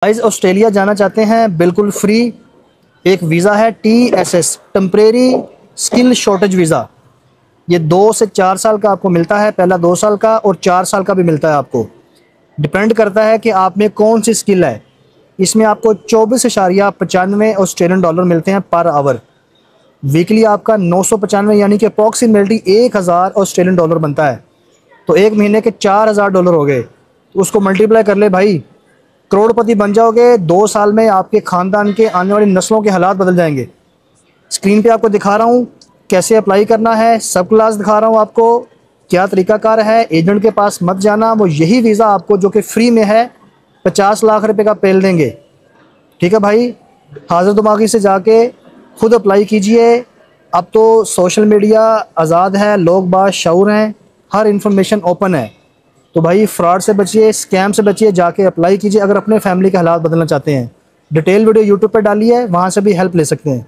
Guys Australia जाना चाहते हैं बिल्कुल फ्री। एक वीज़ा है TSS, temporary skill shortage visa. ये 2 से 4 साल का आपको मिलता है, पहला 2 साल का और 4 साल का भी मिलता है आपको। डिपेंड करता है कि आप में कौन सी स्किल है। इसमें आपको 24.95 ऑस्ट्रेलियन डॉलर मिलते हैं पर आवर। वीकली आपका 995 यानी कि अप्रॉक्सीमेटली 1000 ऑस्ट्रेलियन डॉलर बनता है। तो एक महीने के 4000 डॉलर हो गए, तो उसको मल्टीप्लाई कर ले भाई, करोड़पति बन जाओगे। 2 साल में आपके ख़ानदान के आने वाली नस्लों के हालात बदल जाएंगे। स्क्रीन पे आपको दिखा रहा हूँ कैसे अप्लाई करना है, सब क्लास दिखा रहा हूँ आपको क्या तरीकाकार है। एजेंट के पास मत जाना, वो यही वीज़ा आपको जो कि फ्री में है 50 लाख रुपए का पेल देंगे। ठीक है भाई, हाजिर दिमागी से जाके खुद अप्लाई कीजिए। अब तो सोशल मीडिया आज़ाद है, लोग बाशऊर हैं, हर इंफॉर्मेशन ओपन है। तो भाई फ्रॉड से बचिए, स्कैम से बचिए, जाके अप्लाई कीजिए अगर अपने फैमिली के हालात बदलना चाहते हैं। डिटेल वीडियो यूट्यूब पर डाली है, वहाँ से भी हेल्प ले सकते हैं।